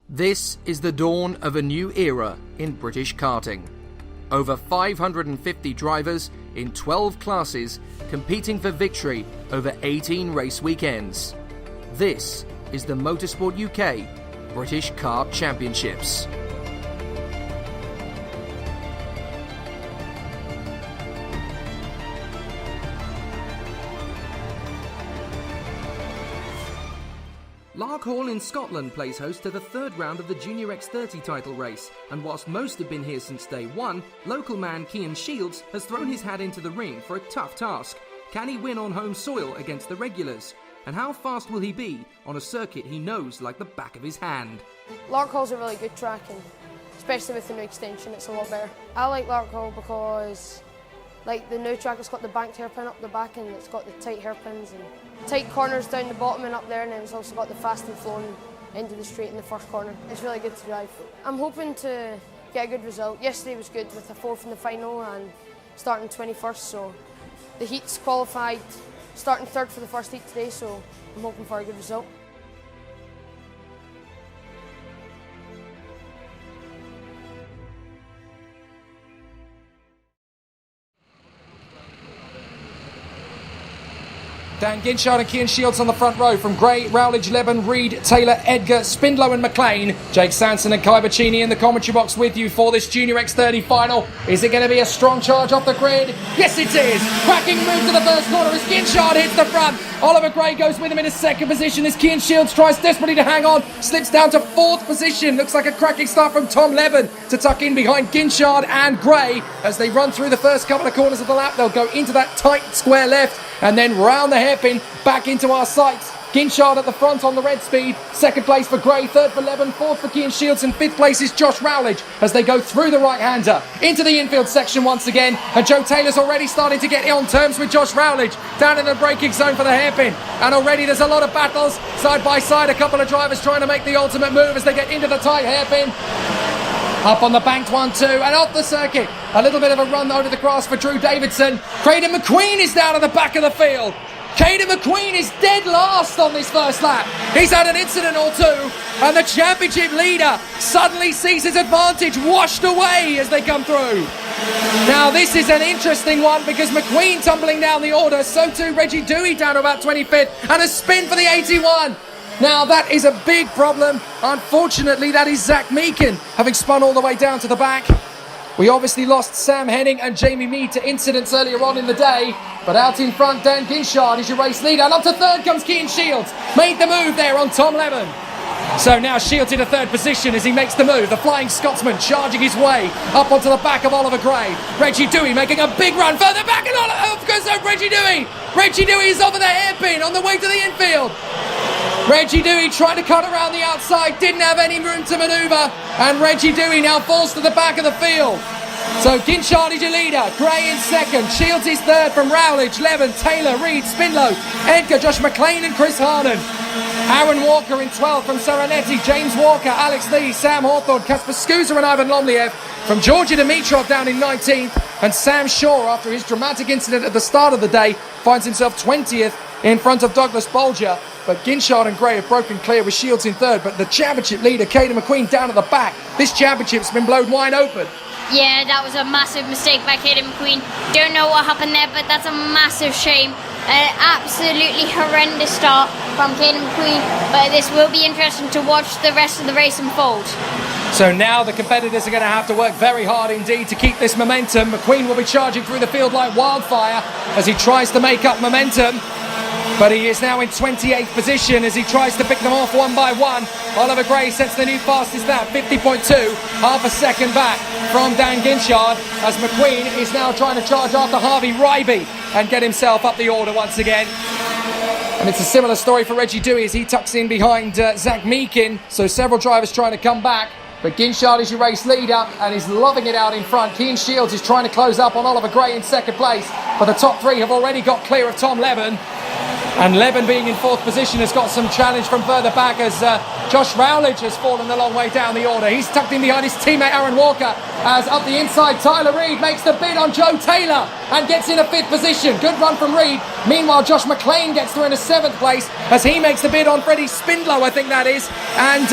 This is the dawn of a new era in British karting. Over 550 drivers in 12 classes competing for victory over 18 race weekends. This is the Motorsport UK British Kart Championships. Larkhall in Scotland plays host to the third round of the Junior X30 title race, and whilst most have been here since day one, local man Cian Shields has thrown his hat into the ring for a tough task. Can he win on home soil against the regulars? And how fast will he be on a circuit he knows like the back of his hand? Larkhall's a really good track, and especially with the new extension, it's a lot better. I like Larkhall because the new track, it's got the banked hairpin up the back and it's got the tight hairpins and tight corners down the bottom and up there, and then it's also got the fast and flowing into the straight in the first corner. It's really good to drive. I'm hoping to get a good result. Yesterday was good with a fourth in the final and starting 21st, so the heats qualified, starting third for the first heat today, so I'm hoping for a good result. Dan Ginchard and Cian Shields on the front row from Gray, Rowledge, Leben, Reed, Taylor, Edgar, Spindlow and McLean. Jake Sanson and Kai Bacchini in the commentary box with you for this Junior X30 final. Is it going to be a strong charge off the grid? Yes, it is. Cracking move to the first corner as Ginchard hits the front. Oliver Gray goes with him in a second position as Cian Shields tries desperately to hang on. Slips down to fourth position. Looks like a cracking start from Tom Leben to tuck in behind Ginchard and Gray. As they run through the first couple of corners of the lap, they'll go into that tight square left and then round the hairpin back into our sights. Ginchard at the front on the red speed. Second place for Gray, third for Leben, fourth for Cian Shields, and fifth place is Josh Rowledge as they go through the right-hander into the infield section once again. And Joe Taylor's already starting to get on terms with Josh Rowledge down in the braking zone for the hairpin. And already there's a lot of battles side by side. A couple of drivers trying to make the ultimate move as they get into the tight hairpin. Up on the banked 1-2 and off the circuit. A little bit of a run over the grass for Drew Davidson. Craden McQueen is down at the back of the field. Craden McQueen is dead last on this first lap. He's had an incident or two, and the championship leader suddenly sees his advantage washed away as they come through. Now this is an interesting one because McQueen tumbling down the order, so too Reggie Dewey down to about 25th, and a spin for the 81. Now that is a big problem. Unfortunately, that is Zach Meakin having spun all the way down to the back. We obviously lost Sam Henning and Jamie Mead to incidents earlier on in the day, but out in front, Dan Ginchard is your race leader, and up to third comes Cian Shields. Made the move there on Tom Leben. So now Shields in a third position as he makes the move. The Flying Scotsman charging his way up onto the back of Oliver Gray. Reggie Dewey making a big run further back, and off goes Reggie Dewey. Reggie Dewey is over the hairpin on the way to the infield. Reggie Dewey trying to cut around the outside, didn't have any room to manoeuvre, and Reggie Dewey now falls to the back of the field. So Ginchard is your leader, Gray in second, Shields is third from Rowledge, Leben, Taylor, Reed, Spindlow, Edgar, Josh McLean and Chris Harnan. Aaron Walker in 12th from Serenetti, James Walker, Alex Lee, Sam Hawthorne, Kasper Skuza and Ivan Lomliev. From Georgia Dimitrov down in 19th, and Sam Shaw, after his dramatic incident at the start of the day, finds himself 20th in front of Douglas Bolger. But Ginchard and Gray have broken clear with Shields in third, but the championship leader, Craden McQueen, down at the back. This championship's been blown wide open. Yeah, that was a massive mistake by Craden McQueen. Don't know what happened there, but that's a massive shame. An absolutely horrendous start from Craden McQueen, but this will be interesting to watch the rest of the race unfold. So now the competitors are going to have to work very hard indeed to keep this momentum. McQueen will be charging through the field like wildfire as he tries to make up momentum. But he is now in 28th position as he tries to pick them off one by one. Oliver Gray sets the new fastest lap, 50.2, half a second back from Dan Ginchard, as McQueen is now trying to charge after Harvey Ryby and get himself up the order once again. And it's a similar story for Reggie Dewey as he tucks in behind Zach Meakin. So several drivers trying to come back. But Ginchard is your race leader and he's loving it out in front. Cian Shields is trying to close up on Oliver Gray in second place. But the top three have already got clear of Tom Leben. And Leben, being in fourth position, has got some challenge from further back as Josh Rowledge has fallen a long way down the order. He's tucked in behind his teammate Aaron Walker as up the inside Tyler Reed makes the bid on Joe Taylor and gets in a fifth position. Good run from Reed. Meanwhile, Josh McLean gets through in a seventh place as he makes the bid on Freddie Spindlow, I think that is. And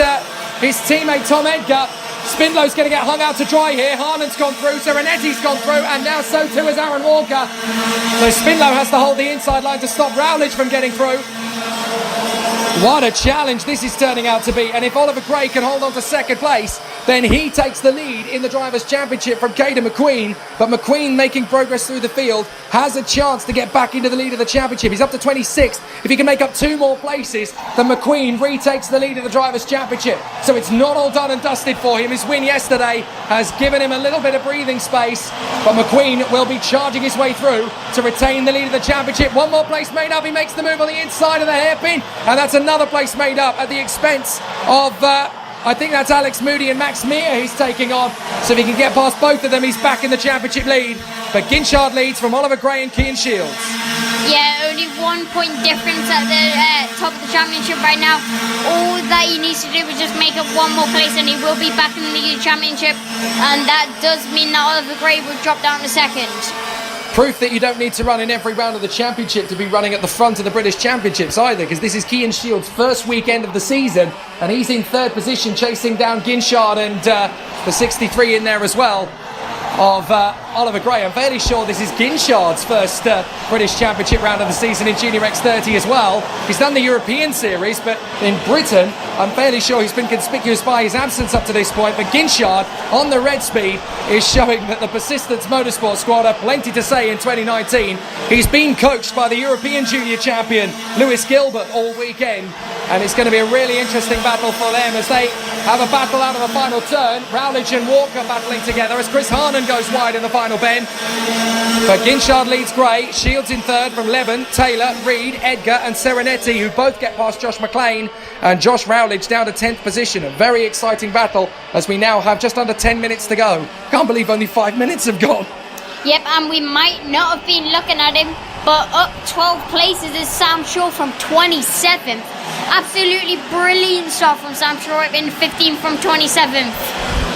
his teammate Tom Edgar. Spindlow's going to get hung out to dry here. Harnon's gone through, Serenetti's gone through, and now so too has Aaron Walker. So Spindlow has to hold the inside line to stop Rowledge from getting through. What a challenge this is turning out to be. And if Oliver Gray can hold on to second place, then he takes the lead in the Drivers' Championship from Caden McQueen. But McQueen, making progress through the field, has a chance to get back into the lead of the championship. He's up to 26th. If he can make up 2 more places, then McQueen retakes the lead of the Drivers' Championship. So it's not all done and dusted for him. His win yesterday has given him a little bit of breathing space. But McQueen will be charging his way through to retain the lead of the championship. 1 more place made up. He makes the move on the inside of the hairpin. And that's another place made up at the expense of... I think that's Alex Moody and Max Mear he's taking on. So if he can get past both of them, he's back in the championship lead. But Ginchard leads from Oliver Gray and Cian Shields. Yeah, only 1 point difference at the top of the championship right now. All that he needs to do is just make up 1 more place and he will be back in the league championship. And that does mean that Oliver Gray will drop down to second. Proof that you don't need to run in every round of the championship to be running at the front of the British Championships either, because this is Cian Shields' first weekend of the season and he's in 3rd position chasing down Ginchard and the 63 in there as well of Oliver Gray. I'm fairly sure this is Ginchard's first British Championship round of the season in Junior X30 as well. He's done the European Series, but in Britain, I'm fairly sure he's been conspicuous by his absence up to this point. But Ginchard, on the red speed, is showing that the Persistence Motorsport squad have plenty to say in 2019. He's been coached by the European Junior Champion, Lewis Gilbert, all weekend. And it's going to be a really interesting battle for them as they have a battle out of the final turn. Rowledge and Walker battling together as Chris Harnon goes wide in the final bend. But Ginchard leads Gray. Shields in 3rd from Levin, Taylor, Reed, Edgar and Serenetti, who both get past Josh McLean. And Josh Rowledge down to 10th position. A very exciting battle as we now have just under 10 minutes to go. Can't believe only 5 minutes have gone. Yep, and we might not have been looking at him, but up 12 places is Sam Shaw from 27th. Absolutely brilliant start from Sam Shaw, in 15th from 27th.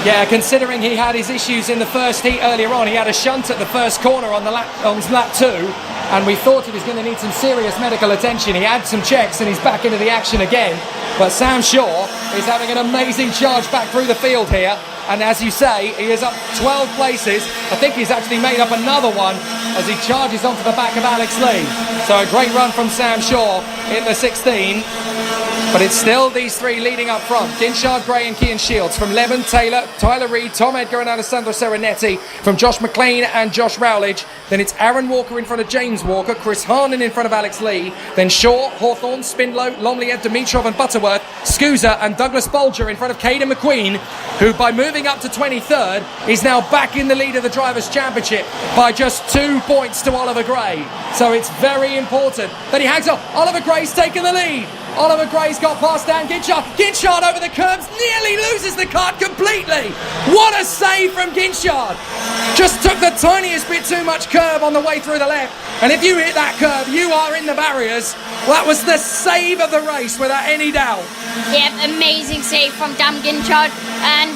Yeah, considering he had his issues in the first heat earlier on, he had a shunt at the first corner on lap 2, and we thought he was going to need some serious medical attention. He had some checks and he's back into the action again. But Sam Shaw is having an amazing charge back through the field here. And as you say, he is up 12 places. I think he's actually made up another one as he charges onto the back of Alex Lee. So a great run from Sam Shaw in the 16. But it's still these 3 leading up front. Ginchard, Gray and Cian Shields. From Levin, Taylor, Tyler Reed, Tom Edgar and Alessandro Serenetti. From Josh McLean and Josh Rowledge. Then it's Aaron Walker in front of James Walker. Chris Harnon in front of Alex Lee. Then Shaw, Hawthorne, Spindlow, Lomliev, Dimitrov and Butterworth. Scusa and Douglas Bolger in front of Caden McQueen, who by moving up to 23rd is now back in the lead of the Drivers' Championship by just 2 points to Oliver Gray. So it's very important that he hangs on. Oliver Gray's taken the lead. Oliver Gray's got past Dan Ginchard. Ginchard over the curbs, nearly loses the card completely. What a save from Ginchard. Just took the tiniest bit too much curb on the way through the left. And if you hit that curb, you are in the barriers. That was the save of the race without any doubt. Yep, amazing save from Dan Ginchard. And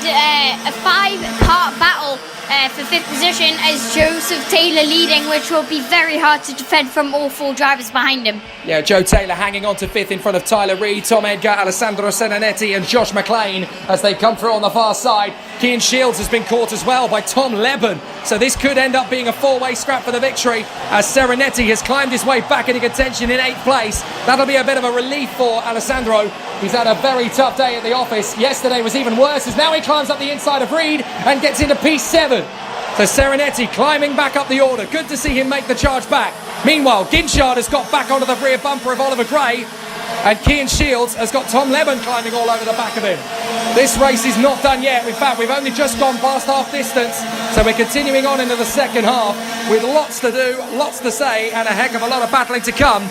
a 5-part battle for 5th position as Joseph Taylor leading, which will be very hard to defend from all 4 drivers behind him. Yeah, Joe Taylor hanging on to 5th in front of Tyler Reed, Tom Edgar, Alessandro Serenetti and Josh McLean as they come through on the far side. Cian Shields has been caught as well by Tom Leben, so this could end up being a 4-way scrap for the victory as Serenetti has climbed his way back into contention in 8th place. That'll be a bit of a relief for Alessandro. He's had a very tough day at the office. Yesterday was even worse as now he climbs up the inside of Reed and gets into P7. So Serenetti climbing back up the order. Good to see him make the charge back. Meanwhile, Ginchard has got back onto the rear bumper of Oliver Gray. And Cian Shields has got Tom Leben climbing all over the back of him. This race is not done yet. In fact, we've only just gone past half distance. So we're continuing on into the second half with lots to do, lots to say, and a heck of a lot of battling to come.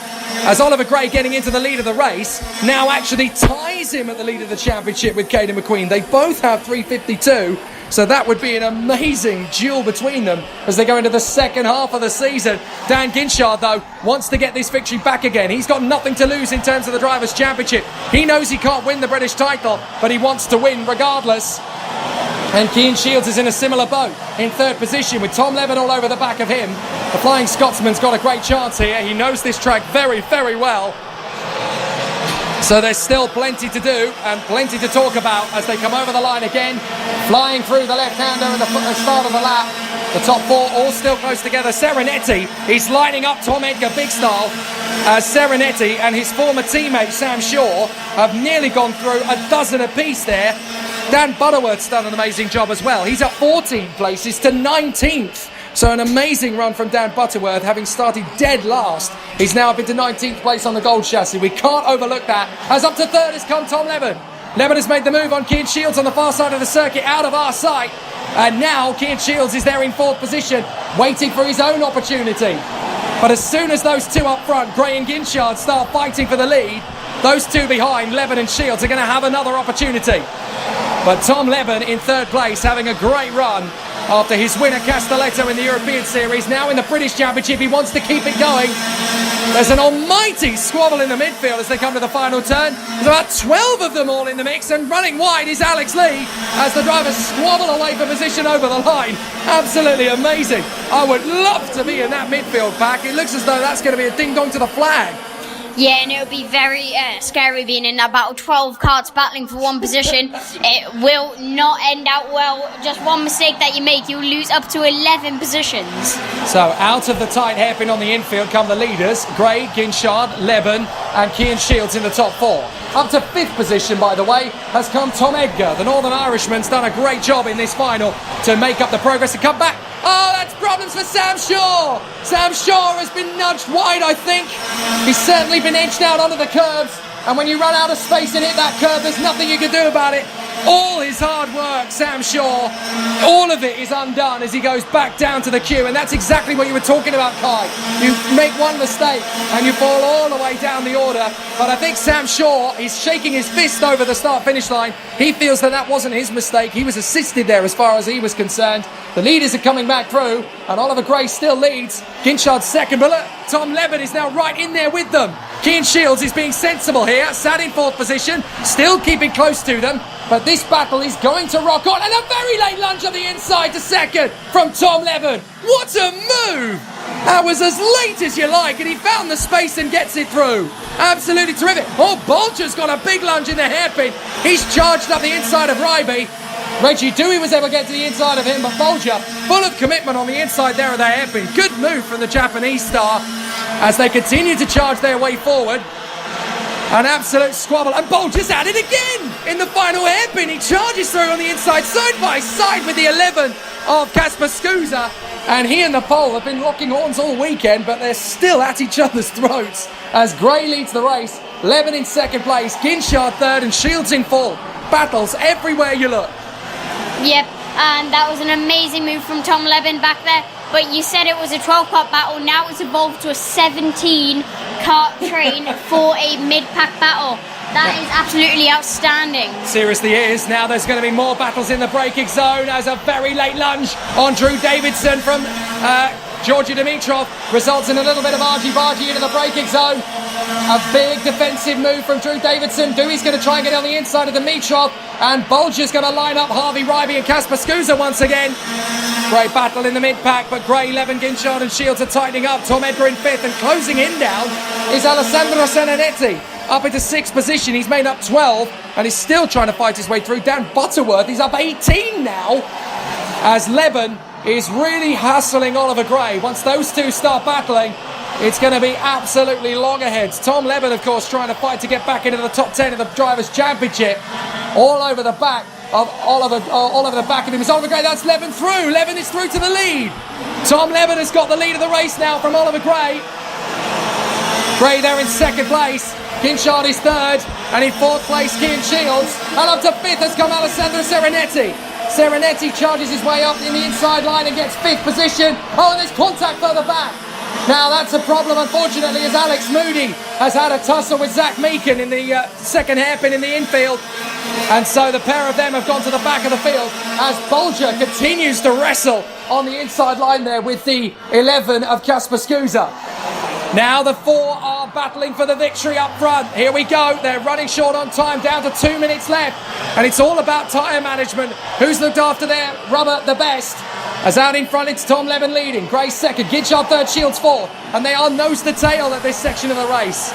As Oliver Gray, getting into the lead of the race, now actually ties him at the lead of the championship with Caden McQueen. They both have 3:52. So that would be an amazing duel between them as they go into the second half of the season. Dan Ginchard, though, wants to get this victory back again. He's got nothing to lose in terms of the Drivers' Championship. He knows he can't win the British title, but he wants to win regardless. And Cian Shields is in a similar boat, in 3rd position with Tom Levin all over the back of him. The Flying Scotsman's got a great chance here. He knows this track very, very well. So there's still plenty to do and plenty to talk about as they come over the line again, flying through the left-hander at the start of the lap. The top four all still close together. Serenetti, he's lining up Tom Edgar big style as Serenetti and his former teammate Sam Shaw have nearly gone through a dozen apiece there. Dan Butterworth's done an amazing job as well. He's at 14 places to 19th. So an amazing run from Dan Butterworth, having started dead last. He's now up into 19th place on the gold chassis. We can't overlook that. As up to third has come Tom Levin. Levin has made the move on Kean Shields on the far side of the circuit, out of our sight. And now Kean Shields is there in fourth position, waiting for his own opportunity. But as soon as those two up front, Gray and Ginchard, start fighting for the lead, those two behind, Levin and Shields, are going to have another opportunity. But Tom Levin in third place, having a great run after his win at Castelletto in the European Series. Now in the British Championship, he wants to keep it going. There's an almighty squabble in the midfield as they come to the final turn. There's about 12 of them all in the mix, and running wide is Alex Lee as the drivers squabble away for position over the line. Absolutely amazing. I would love to be in that midfield pack. It looks as though that's going to be a ding-dong to the flag. Yeah, and it'll be very scary being in that battle. 12 carts battling for one position. It will not end out well. Just one mistake that you make, you'll lose up to 11 positions. So out of the tight hairpin on the infield come the leaders. Gray, Ginchard, Leben and Kean Shields in the top four. Up to fifth position, by the way, has come Tom Edgar. The Northern Irishman's done a great job in this final to make up the progress and come back. Oh, that's problems for Sam Shaw. Sam Shaw has been nudged wide, I think. He's certainly been edged out onto the curbs. And when you run out of space and hit that curb, there's nothing you can do about it. All his hard work, Sam Shaw, all of it is undone as he goes back down to the queue. And that's exactly what you were talking about, Kai. You make one mistake and you fall all the way down the order. But I think Sam Shaw is shaking his fist over the start-finish line. He feels that wasn't his mistake. He was assisted there as far as he was concerned. The leaders are coming back through, and Oliver Gray still leads. Ginchard's second, but look, Tom Levin is now right in there with them. Kean Shields is being sensible here, sat in fourth position, still keeping close to them. But this battle is going to rock on, and a very late lunge on the inside to second from Tom Levin. What a move! That was as late as you like, and he found the space and gets it through. Absolutely terrific. Oh, Bolger's got a big lunge in the hairpin. He's charged up the inside of Ryby. Reggie Dewey was able to get to the inside of him, but Bolger, full of commitment on the inside there of the hairpin. Good move from the Japanese star as they continue to charge their way forward. An absolute squabble, and Bolger's at it again in the final hairpin. He charges through on the inside, side by side with the 11 of Kasper Skuza. And he and the pole have been locking horns all weekend, but they're still at each other's throats as Gray leads the race. Levin in second place, Ginchard third, and Shields in fourth. Battles everywhere you look. Yep, and that was an amazing move from Tom Levin back there. But you said it was a 12-part battle. Now it's evolved to a 17-cart train for a mid-pack battle. That is absolutely outstanding. Seriously it is. Now there's going to be more battles in the braking zone as a very late lunge on Drew Davidson from Georgia Dimitrov results in a little bit of argy-bargy into the braking zone. A big defensive move from Drew Davidson. Dewey's going to try and get on the inside of Dimitrov, and Bolger's going to line up Harvey Ryby and Kasper Skuza once again. Great battle in the mid-pack, but Gray, Levin, Ginchard and Shields are tightening up. Tom Edgar in fifth, and closing in down is Alessandro Serenetti. Up into sixth position, he's made up 12, and he's still trying to fight his way through. Dan Butterworth, he's up 18 now, as Levin is really hassling Oliver Gray. Once those two start battling, it's going to be absolutely loggerheads. Tom Levin, of course, trying to fight to get back into the top 10 of the Drivers' Championship. All over the back of Oliver, all over the back of him is Oliver Gray. That's Levin through. Levin is through to the lead. Tom Levin has got the lead of the race now from Oliver Gray. Gray there in second place. Ginchard is third, and in fourth place, Kean Shields. And up to fifth has come Alessandro Serenetti. Serenetti charges his way up in the inside line and gets fifth position. Oh, and there's contact further back. Now that's a problem, unfortunately, as Alex Moody has had a tussle with Zach Meakin in the second hairpin in the infield. And so the pair of them have gone to the back of the field as Bolger continues to wrestle on the inside line there with the 11 of Kasper Skuza. Now the four are battling for the victory up front. Here we go. They're running short on time, down to 2 minutes left. And it's all about tyre management. Who's looked after their rubber the best? As out in front, it's Tom Levin leading. Gray second, Ginchard third, Shields fourth. And they are nose to tail at this section of the race.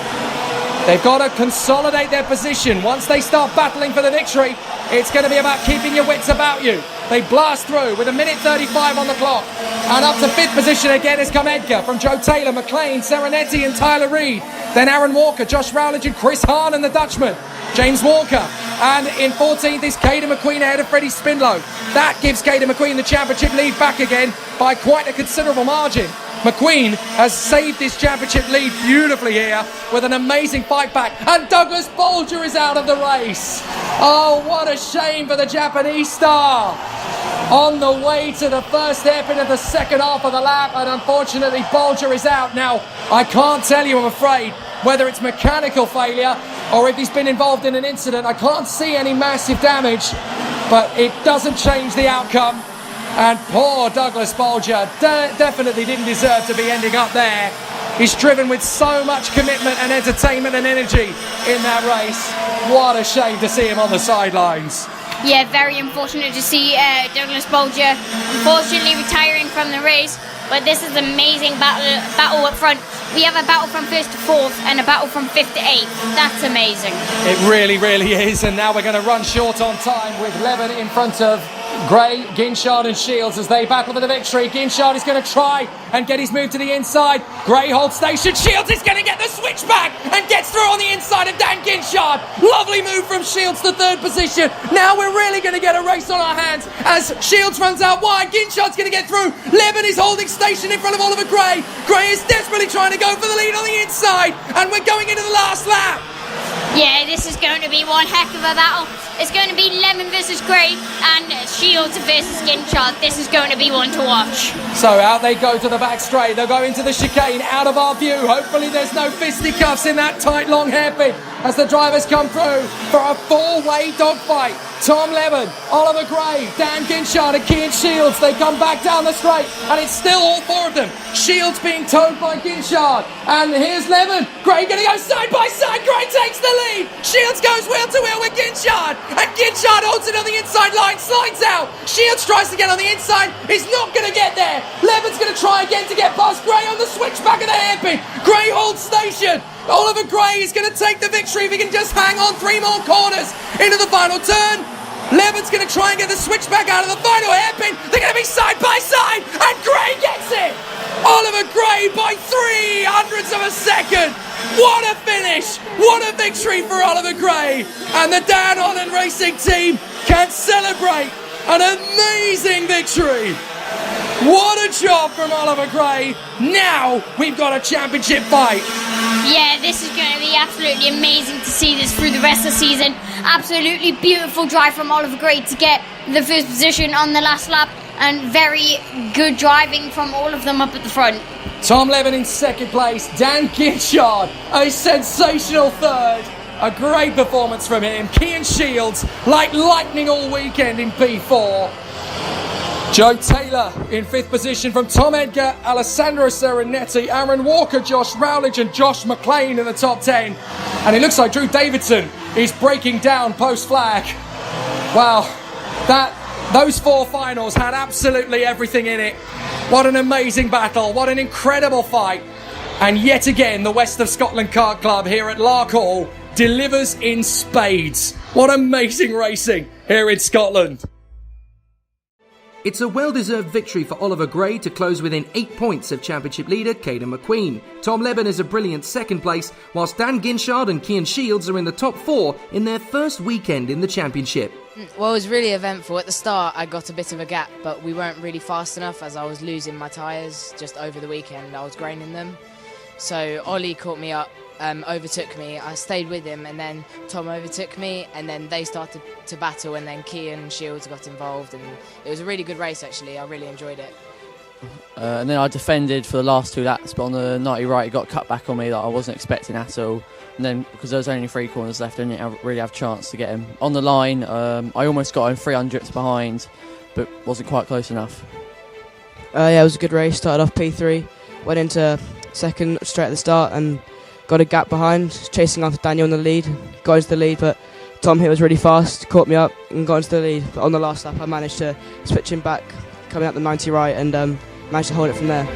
They've got to consolidate their position. Once they start battling for the victory, it's going to be about keeping your wits about you. They blast through with 1:35 on the clock. And up to 5th position again has come Edgar from Joe Taylor, McLean, Serenetti and Tyler Reid. Then Aaron Walker, Josh Rowledge and Chris Hahn and the Dutchman. James Walker. And in 14th is Caden McQueen ahead of Freddie Spindlow. That gives Caden McQueen the championship lead back again by quite a considerable margin. McQueen has saved this championship lead beautifully here with an amazing fight back. And Douglas Bolger is out of the race. Oh, what a shame for the Japanese star. On the way to the first hairpin of the second half of the lap, and unfortunately Bolger is out. Now, I can't tell you, I'm afraid, whether it's mechanical failure or if he's been involved in an incident. I can't see any massive damage, but it doesn't change the outcome. And poor Douglas Bolger definitely didn't deserve to be ending up there. He's driven with so much commitment and entertainment and energy in that race. What a shame to see him on the sidelines. Yeah, very unfortunate to see Douglas Bolger unfortunately retiring from the race. But this is an amazing battle up front. We have a battle from 1st to 4th and a battle from 5th to 8th. That's amazing. It really, really is. And now we're going to run short on time with Levin in front of Gray, Ginshard and Shields as they battle for the victory. Ginshard is going to try and get his move to the inside. Gray holds station. Shields is going to get the switchback and gets through on the inside of Dan Ginshard. Lovely move from Shields to 3rd position. Now we're really going to get a race on our hands as Shields runs out wide. Ginshard's going to get through. Levin is holding station in front of Oliver Gray. Gray is desperately trying to go for the lead on the inside, and we're going into the last lap. Yeah, this is going to be one heck of a battle. It's going to be Lemon versus Gray and Shields versus Ginshard. This is going to be one to watch. So out they go to the back straight. They'll go into the chicane, out of our view. Hopefully there's no fisticuffs in that tight long hairpin as the drivers come through for a 4-way dogfight. Tom Levin, Oliver Gray, Dan Ginshard and Kian Shields. They come back down the straight and it's still all 4 of them. Shields being towed by Ginshard. And here's Levin. Gray going to go side by side. Gray takes the lead. Shields goes wheel to wheel with Ginshard. And Ginshard holds it on the inside line, slides out. Shields tries to get on the inside. He's not going to get there. Levin's going to try again to get past Gray on the switchback of the hairpin. Gray holds station. Oliver Gray is going to take the victory if he can just hang on 3 more corners into the final turn. Levin's going to try and get the switchback out of the final hairpin. They're going to be side by side, and Gray gets it. Oliver Gray by 0.03 of a second. What a finish! What a victory for Oliver Gray, and the Dan Holland Racing team can celebrate an amazing victory. What a job from Oliver Gray. Now we've got a championship fight. Yeah, this is going to be absolutely amazing to see this through the rest of the season. Absolutely beautiful drive from Oliver Gray to get the 1st position on the last lap, and very good driving from all of them up at the front. Tom Levin in 2nd place, Dan Ginshard a sensational 3rd. A great performance from him. Kian Shields like lightning all weekend in P4. Joe Taylor in 5th position from Tom Edgar, Alessandro Serenetti, Aaron Walker, Josh Rowledge and Josh McLean in the top 10. And it looks like Drew Davidson is breaking down post-flag. Wow, those 4 finals had absolutely everything in it. What an amazing battle, what an incredible fight. And yet again, the West of Scotland Kart Club here at Larkhall delivers in spades. What amazing racing here in Scotland. It's a well-deserved victory for Oliver Gray to close within 8 points of championship leader Caden McQueen. Tom Levin is a brilliant 2nd place, whilst Dan Ginshard and Kian Shields are in the top 4 in their first weekend in the championship. Well, it was really eventful. At the start, I got a bit of a gap, but we weren't really fast enough as I was losing my tyres just over the weekend. I was graining them. So Ollie caught me up, overtook me. I stayed with him, and then Tom overtook me, and then they started to battle, and then Kian and Shields got involved, and it was a really good race, actually. I really enjoyed it. And then I defended for the last 2 laps, but on the 90 right, it got cut back on me that I wasn't expecting at all. And then, because there was only 3 corners left, I didn't really have a chance to get him. On the line, I almost got him 300s behind, but wasn't quite close enough. Yeah, it was a good race. Started off P3, went into 2nd straight at the start and got a gap behind, chasing after Daniel in the lead. Got into the lead, but Tom here was really fast, caught me up and got into the lead. But on the last lap, I managed to switch him back, coming out the 90 right, and managed to hold it from there.